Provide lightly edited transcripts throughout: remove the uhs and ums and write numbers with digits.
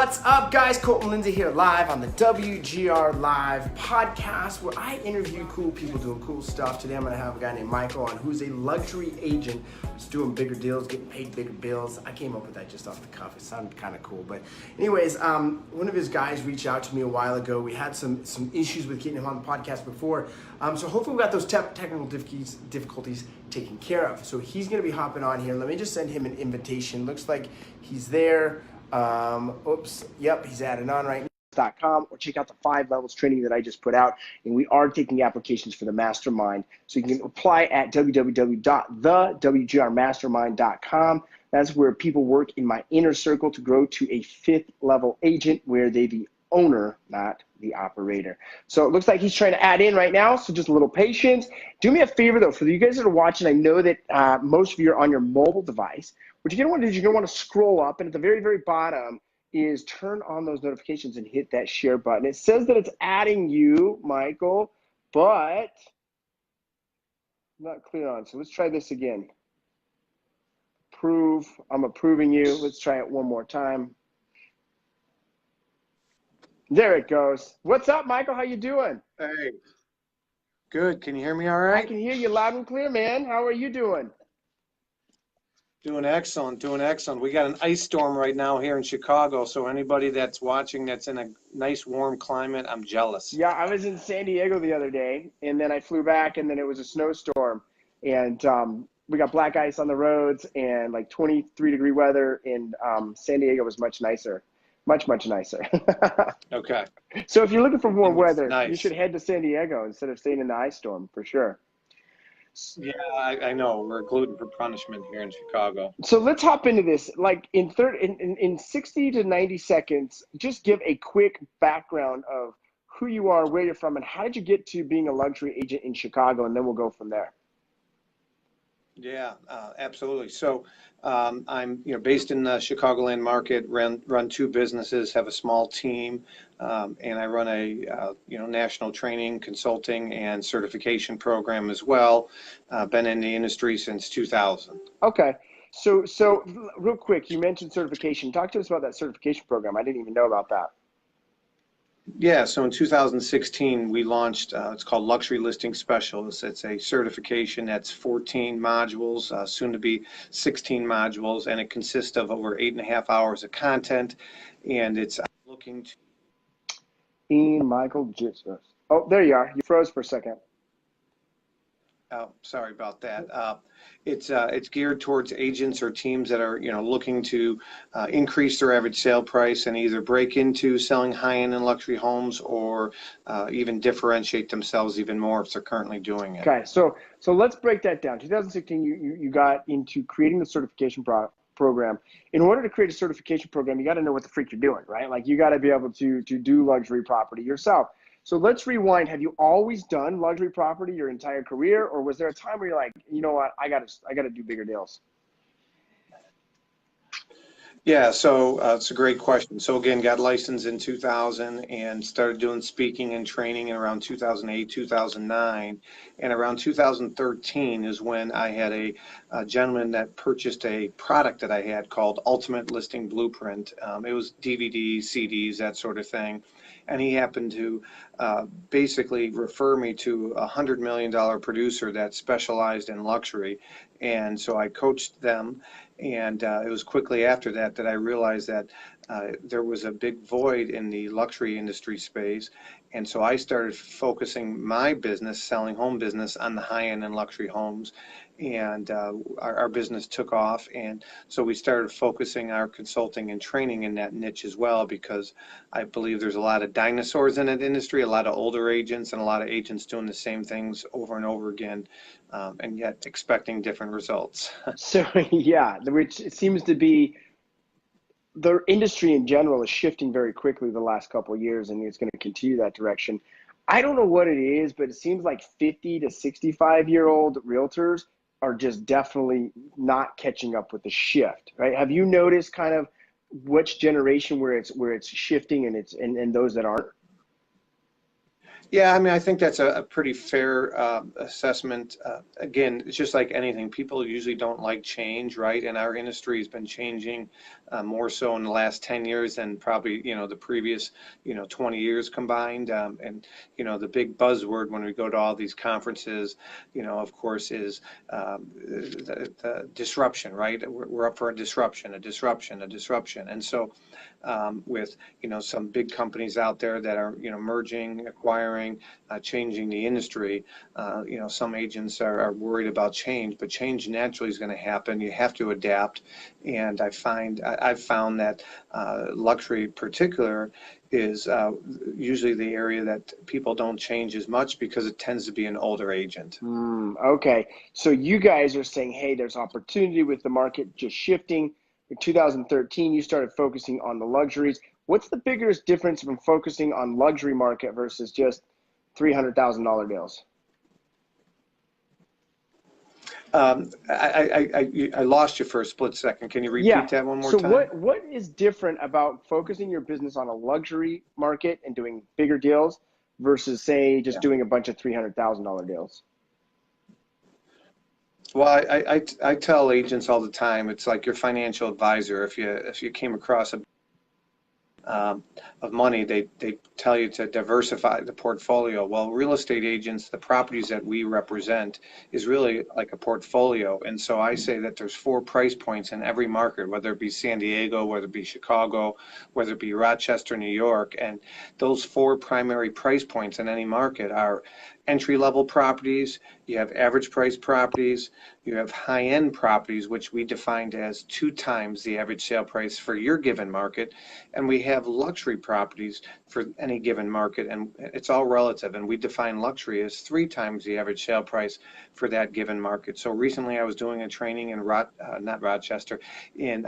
What's up, guys? Colton, Lindsay here live on the WGR Live podcast where I interview cool people doing cool stuff. Today I'm going to have a guy named Michael on who's a luxury agent who's doing bigger deals, getting paid bigger bills. I came up with that just off the cuff. It sounded kind of cool. But anyways, one of his guys reached out to me a while ago. We had some issues with getting him on the podcast before. So hopefully we got those technical difficulties taken care of. So he's going to be hopping on here. Let me just send him an invitation. Looks like he's there. Yep, he's added on right now. Or check out the 5 levels training that I just put out. And we are taking applications for the Mastermind. So you can apply at www.thewgrmastermind.com. That's where people work in my inner circle to grow to a 5th level agent where they the owner, not the operator. So it looks like he's trying to add in right now. So just a little patience. Do me a favor though, for you guys that are watching, I know that most of you are on your mobile device. What you're going to want to do is you're going to want to scroll up, and at the very, very bottom is turn on those notifications and hit that share button. It says that it's adding you, Michael, but not clear on. So let's try this again. Approve. I'm approving you. Let's try it one more time. There it goes. What's up, Michael? How you doing? Hey, good. Can you hear me all right? I can hear you loud and clear, man. How are you doing? Doing excellent, doing excellent. We got an ice storm right now here in Chicago, so anybody that's watching that's in a nice warm climate, I'm jealous. Yeah, I was in San Diego the other day, and then I flew back, and then it was a snowstorm, and we got black ice on the roads and like 23-degree weather, and San Diego was much nicer. Much nicer. Okay. So if you're looking for warm weather, nice. You should head to San Diego instead of staying in the ice storm, for sure. Yeah, I know. We're gluten for punishment here in Chicago. So let's hop into this. Like in 60 to 90 seconds, just give a quick background of who you are, where you're from, and how did you get to being a luxury agent in Chicago, and then we'll go from there. Yeah, absolutely. So I'm based in the Chicagoland market, run 2 businesses, have a small team, and I run a national training, consulting, and certification program as well. Been in the industry since 2000. Okay. So real quick, you mentioned certification. Talk to us about that certification program. I didn't even know about that. Yeah, so in 2016, we launched, it's called Luxury Listing Specialist. It's a certification that's 14 modules, soon to be 16 modules, and it consists of over 8.5 hours of content, and it's looking to... Michael Jitsus. Oh, there you are. You froze for a second. Oh, sorry about that. It's geared towards agents or teams that are looking to increase their average sale price and either break into selling high-end and luxury homes or even differentiate themselves even more if they're currently doing it. Okay, so let's break that down. 2016, you got into creating the certification program. In order to create a certification program, you got to know what the freak you're doing, right? Like you got to be able to do luxury property yourself. So let's rewind. Have you always done luxury property your entire career, or was there a time where you're like, you know what, I got to do bigger deals? Yeah, so it's a great question. So again, got licensed in 2000 and started doing speaking and training in around 2008, 2009. And around 2013 is when I had a gentleman that purchased a product that I had called Ultimate Listing Blueprint. It was DVDs, CDs, that sort of thing. And he happened to basically refer me to a $100 million producer that specialized in luxury. And so I coached them, and it was quickly after that that I realized that there was a big void in the luxury industry space. And so I started focusing my business, selling home business, on the high-end and luxury homes. And our business took off. And so we started focusing our consulting and training in that niche as well, because I believe there's a lot of dinosaurs in that industry, a lot of older agents, and a lot of agents doing the same things over and over again, and yet expecting different results. So yeah, which it seems to be the industry in general is shifting very quickly the last couple of years, and it's going to continue that direction. I don't know what it is, but it seems like 50 to 65-year-old realtors are just definitely not catching up with the shift, right? Have you noticed kind of which generation where it's shifting and those that aren't? Yeah, I mean, I think that's a pretty fair assessment. Again, it's just like anything. People usually don't like change, right? And our industry has been changing more so in the last 10 years than probably, the previous, 20 years combined. And, the big buzzword when we go to all these conferences, of course, is the disruption, right? We're up for a disruption, a disruption, a disruption. And so with some big companies out there that are merging, acquiring, changing the industry. Some agents are worried about change, but change naturally is going to happen. You have to adapt, and I've found that luxury in particular is usually the area that people don't change as much because it tends to be an older agent. Okay, so you guys are saying, hey, there's opportunity with the market just shifting. In 2013, you started focusing on the luxuries. What's the biggest difference from focusing on luxury market versus just $300,000 deals? I lost you for a split second. Can you repeat that one more time? So what is different about focusing your business on a luxury market and doing bigger deals versus, say, just doing a bunch of $300,000 deals? Well, I tell agents all the time, it's like your financial advisor. If you came across of money, they tell you to diversify the portfolio. Well, real estate agents, the properties that we represent is really like a portfolio. And so I say that there's 4 price points in every market, whether it be San Diego, whether it be Chicago, whether it be Rochester, New York. And those 4 primary price points in any market are entry-level properties, you have average price properties, you have high-end properties, which we defined as 2 times the average sale price for your given market, and we have luxury properties for any given market, and it's all relative, and we define luxury as 3 times the average sale price for that given market. So recently I was doing a training in not Rochester, in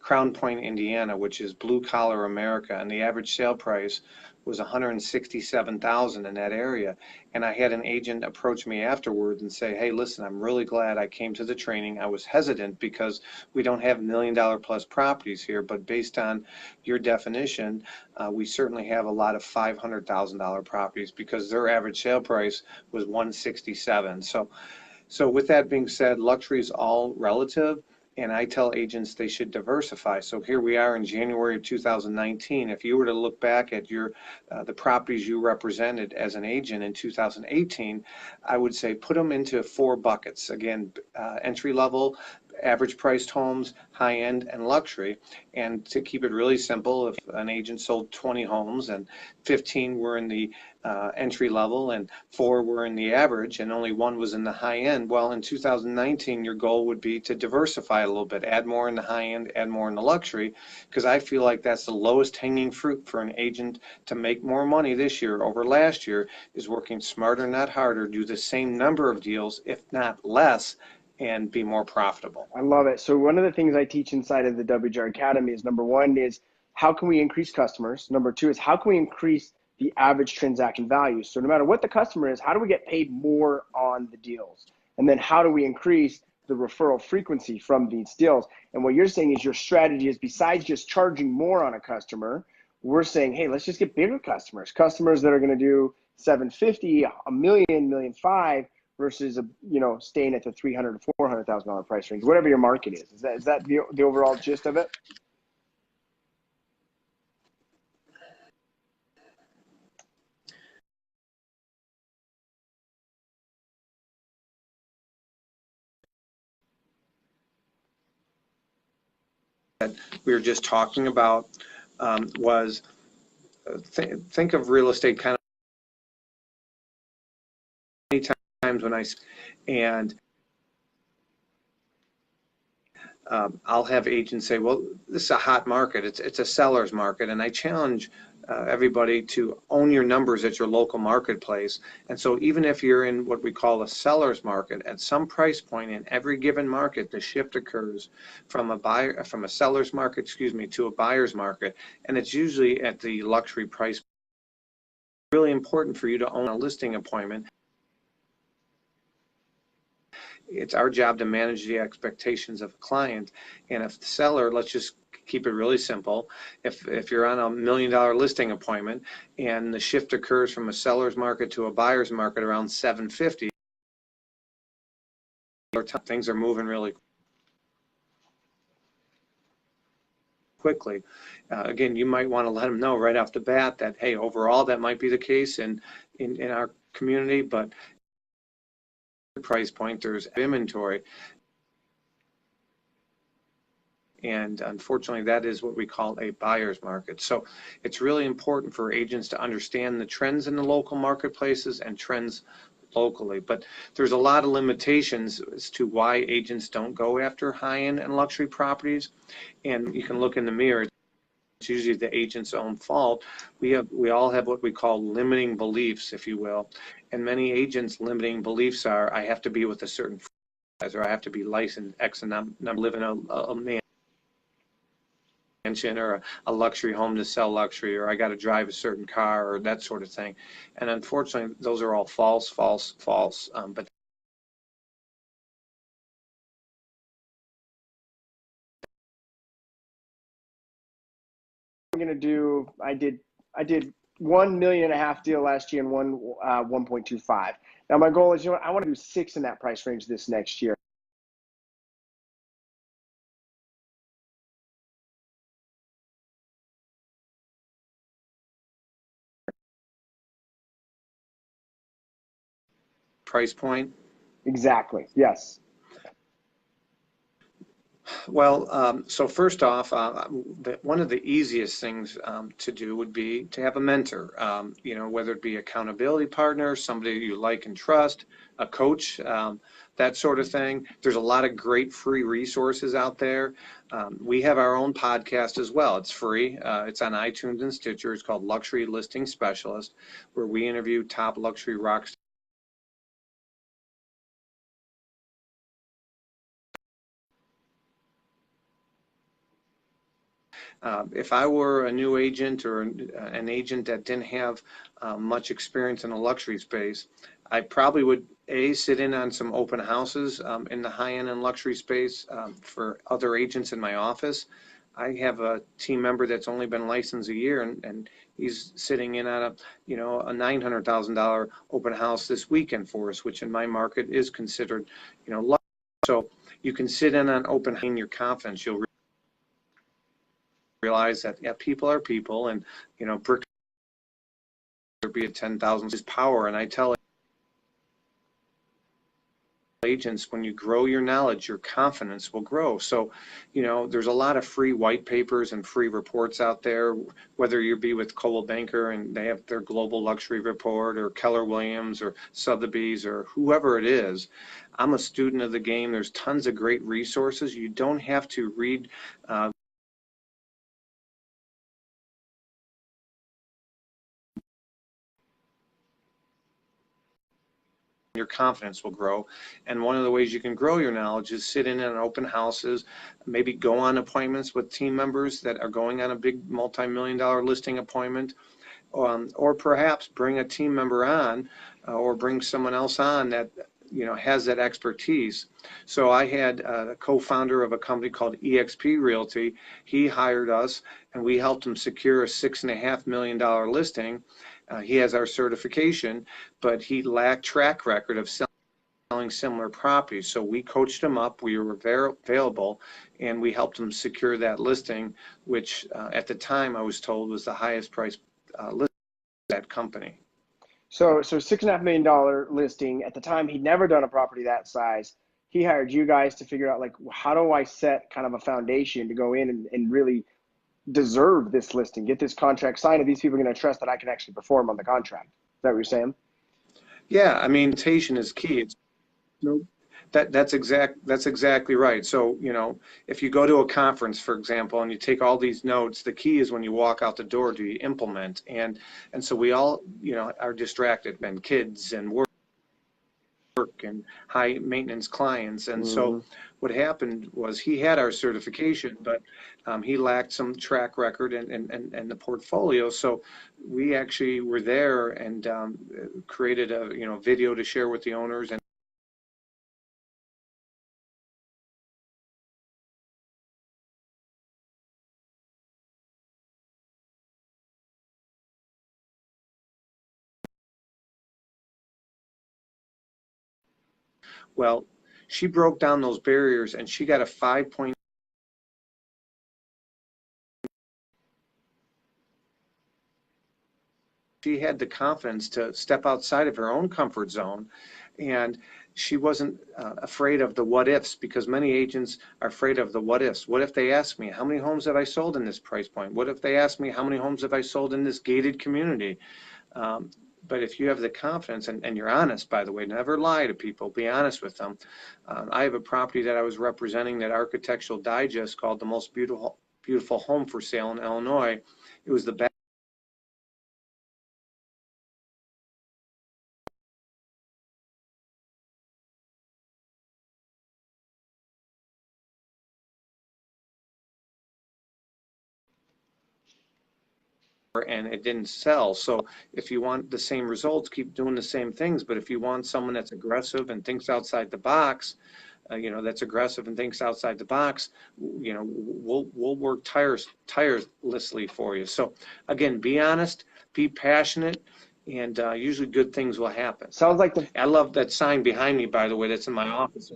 Crown Point, Indiana, which is blue collar America, and the average sale price was $167,000 in that area. And I had an agent approach me afterwards and say, hey, listen, I'm really glad I came to the training. I was hesitant because we don't have $1 million plus properties here, but based on your definition, we certainly have a lot of $500,000 properties because their average sale price was $167,000. So with that being said, luxury is all relative. And I tell agents they should diversify. So here we are in January of 2019. If you were to look back at the properties you represented as an agent in 2018, I would say put them into 4 buckets. Again, entry level, average priced homes, high end, and luxury. And to keep it really simple, if an agent sold 20 homes and 15 were in the entry level and 4 were in the average and only 1 was in the high end, well, in 2019 your goal would be to diversify a little bit, add more in the high end, add more in the luxury, because I feel like that's the lowest hanging fruit for an agent to make more money this year over last year, is working smarter, not harder, do the same number of deals, if not less, and be more profitable. I love it. So one of the things I teach inside of the WGR Academy is, number 1 is how can we increase customers? Number 2 is how can we increase the average transaction value? So no matter what the customer is, how do we get paid more on the deals? And then how do we increase the referral frequency from these deals? And what you're saying is your strategy is, besides just charging more on a customer, we're saying, hey, let's just get bigger customers that are going to do $750,000, $1 million, $1.5 million, versus staying at the $300,000 to $400,000 price range, whatever your market is. Is that the overall gist of it? That we were just talking about was think of real estate kind of many times when I'll have agents say, well, this is a hot market. It's a seller's market. And I challenge everybody to own your numbers at your local marketplace. And so even if you're in what we call a seller's market, at some price point in every given market, the shift occurs from a seller's market, to a buyer's market. And it's usually at the luxury price. It's really important for you to own a listing appointment. It's our job to manage the expectations of a client. And if the seller, let's just keep it really simple. If you're on a $1 million listing appointment and the shift occurs from a seller's market to a buyer's market around 750, things are moving really quickly. Again, you might want to let them know right off the bat that, hey, overall that might be the case in our community, but price point, there's inventory. And unfortunately, that is what we call a buyer's market. So it's really important for agents to understand the trends in the local marketplaces and trends locally. But there's a lot of limitations as to why agents don't go after high-end and luxury properties. And you can look in the mirror. It's usually the agent's own fault. We all have what we call limiting beliefs, if you will. And many agents' limiting beliefs are, I have to be with a certain franchise, or I have to be licensed X and I'm living a mansion or a luxury home to sell luxury, or I got to drive a certain car, or that sort of thing. And unfortunately, those are all false. But I'm gonna do. I did 1.5 million deal last year and one 1.25. Now my goal is, I want to do 6 in that price range this next year. price point. Exactly. Yes. Well, so first off, one of the easiest things to do would be to have a mentor, whether it be accountability partner, somebody you like and trust, a coach, that sort of thing. There's a lot of great free resources out there. We have our own podcast as well. It's free. It's on iTunes and Stitcher. It's called Luxury Listing Specialist, where we interview top luxury rock stars. If I were a new agent or an agent that didn't have much experience in the luxury space, I probably would sit in on some open houses in the high-end and luxury space for other agents in my office. I have a team member that's only been licensed a year, and he's sitting in on a $900,000 open house this weekend for us, which in my market is considered, luxury. So you can sit in on open in your confidence. You'll realize that people are people, and brick be at 10,000 is power. And I tell agents, when you grow your knowledge, your confidence will grow. So there's a lot of free white papers and free reports out there, whether you be with Coldwell Banker and they have their global luxury report, or Keller Williams or Sotheby's, or whoever it is. I'm a student of the game. There's tons of great resources. You don't have to read your confidence will grow. And one of the ways you can grow your knowledge is sit in on open houses, maybe go on appointments with team members that are going on a big multi-million-dollar listing appointment, or perhaps bring a team member on or bring someone else on that has that expertise. So I had a co-founder of a company called EXP Realty. He hired us and we helped him secure a $6.5 million listing. He has our certification, but he lacked track record of selling similar properties. So we coached him up, we were available, and we helped him secure that listing, which at the time I was told was the highest price listing of that company. So $6.5 million listing. At the time, he'd never done a property that size. He hired you guys to figure out, how do I set kind of a foundation to go in and really deserve this listing, get this contract signed, and these people are going to trust that I can actually perform on the contract. Is that what you're saying? Yeah, I mean, presentation is key. That's exactly right. So, if you go to a conference, for example, and you take all these notes, the key is when you walk out the door, do you implement? And so we all, are distracted, and kids and work and high maintenance clients. And so what happened was he had our certification, but he lacked some track record and the portfolio. So we actually were there and created a video to share with the owners. And Well, she broke down those barriers and she got a 5 point. She had the confidence to step outside of her own comfort zone, and she wasn't afraid of the what ifs, because many agents are afraid of the what ifs. What if they ask me, how many homes have I sold in this price point? What if they ask me, how many homes have I sold in this gated community? But if you have the confidence and you're honest, by the way, never lie to people, be honest with them. I have a property that I was representing that Architectural Digest called the most beautiful home for sale in Illinois. It was the best. And it didn't sell. So if you want the same results, keep doing the same things. But if you want someone that's aggressive and thinks outside the box, that's aggressive and thinks outside the box, we'll work tirelessly for you. So again, be honest, be passionate, and usually good things will happen. Sounds like I love that sign behind me, by the way, that's in my office.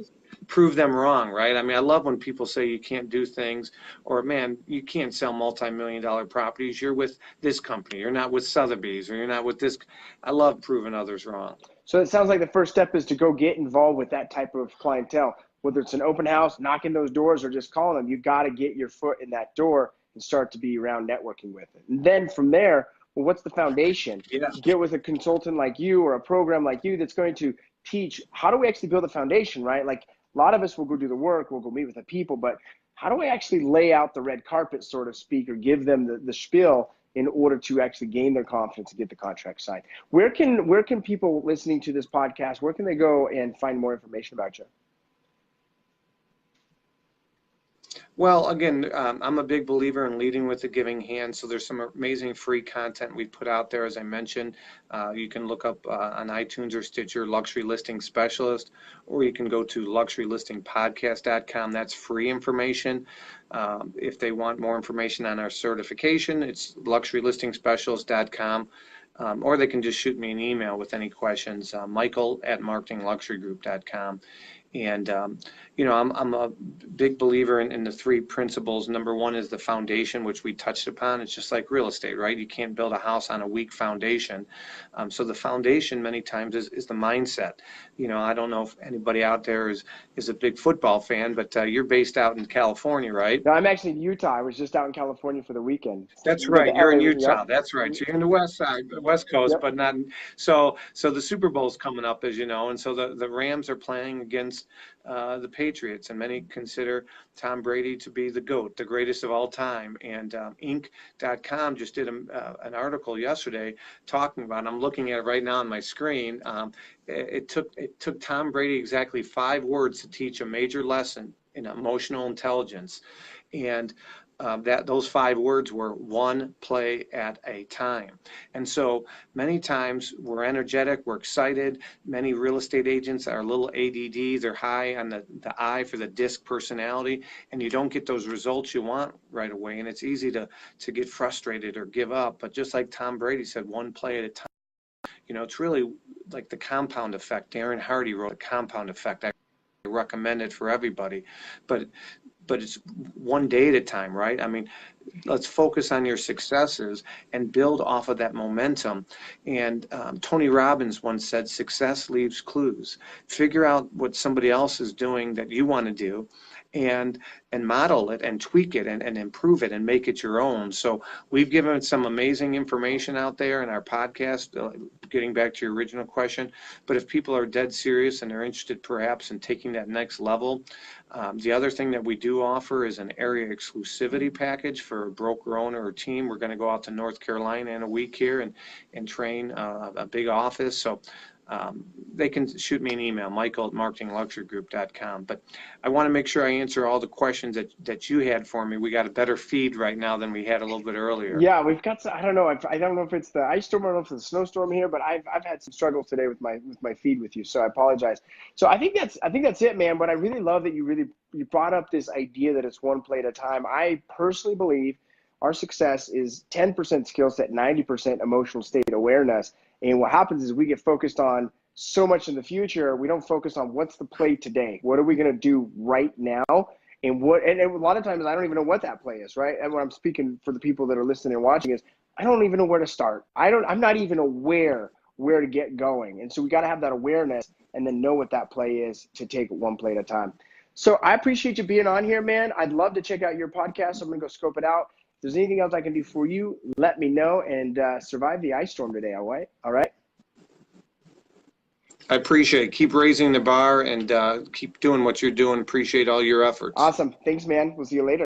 Prove them wrong, right? I mean, I love when people say you can't do things, or man, you can't sell multi-million-dollar properties. You're with this company. You're not with Sotheby's, or you're not with this. I love proving others wrong. So it sounds like the first step is to go get involved with that type of clientele, whether it's an open house, knocking those doors, or just calling them. You got to get your foot in that door and start to be around networking with it. And then from there, well, what's the foundation? Yeah. Get with a consultant like you or a program like you that's going to teach how do we actually build a foundation, right? Like a lot of us will go do the work, we'll go meet with the people, but how do we actually lay out the red carpet, so to speak, or give them the spiel in order to actually gain their confidence and get the contract signed? Where can people listening to this podcast, where can they go and find more information about you? Well, again, I'm a big believer in leading with the giving hand. So there's some amazing free content we put out there. As I mentioned, you can look up on iTunes or Stitcher, Luxury Listing Specialist, or you can go to luxurylistingpodcast.com. That's free information. If they want more information on our certification, it's luxurylistingspecialist.com. Or they can just shoot me an email with any questions, michael@marketingluxurygroup.com. And, I'm a big believer in the three principles. Number one is the foundation, which we touched upon. It's just like real estate, right? You can't build a house on a weak foundation. So the foundation many times is the mindset. I don't know if anybody out there is a big football fan, but you're based out in California, right? No, I'm actually in Utah. I was just out in California for the weekend. That's right. You're in Utah. Yep. That's right. So you're in the west side, the West Coast, Yep. but not. So the Super Bowl's coming up, as you know, and so the Rams are playing against the Patriots, and many consider Tom Brady to be the GOAT, the greatest of all time. And Inc.com just did an article yesterday talking about, and I'm looking at it right now on my screen. It took Tom Brady exactly 5 words to teach a major lesson in emotional intelligence, and those 5 words were one play at a time. And so many times we're energetic, we're excited. Many real estate agents are a little ADD. They're high on the I for the DISC personality, and you don't get those results you want right away. And it's easy to get frustrated or give up. But just like Tom Brady said, one play at a time. It's really like the compound effect. Darren Hardy wrote The Compound Effect. I recommend it for everybody. But it's one day at a time, right? I mean, let's focus on your successes and build off of that momentum. And Tony Robbins once said, success leaves clues. Figure out what somebody else is doing that you want to do, and model it and tweak it and improve it and make it your own. So we've given some amazing information out there in our podcast, getting back to your original question. But if people are dead serious and they're interested perhaps in taking that next level, the other thing that we do offer is an area exclusivity package for a broker owner or team. We're going to go out to North Carolina in a week here and train a big office. So they can shoot me an email, michael@marketingluxurygroup.com. But I want to make sure I answer all the questions that you had for me. We got a better feed right now than we had a little bit earlier. Yeah, we've got. I don't know. I don't know if it's the ice storm or if it's the snowstorm here, but I've had some struggles today with my feed with you, so I apologize. So I think that's it, man. But I really love that you brought up this idea that it's one play at a time. I personally believe our success is 10% skill set, 90% emotional state awareness. And what happens is we get focused on so much in the future, we don't focus on what's the play today. What are we going to do right now? And a lot of times I don't even know what that play is, right? And when I'm speaking for the people that are listening and watching is, I don't even know where to start. I'm not even aware where to get going. And so we got to have that awareness and then know what that play is to take it one play at a time. So I appreciate you being on here, man. I'd love to check out your podcast. I'm going to go scope it out. If there's anything else I can do for you, let me know, and survive the ice storm today. All right? I appreciate it. Keep raising the bar and keep doing what you're doing. Appreciate all your efforts. Awesome. Thanks, man. We'll see you later.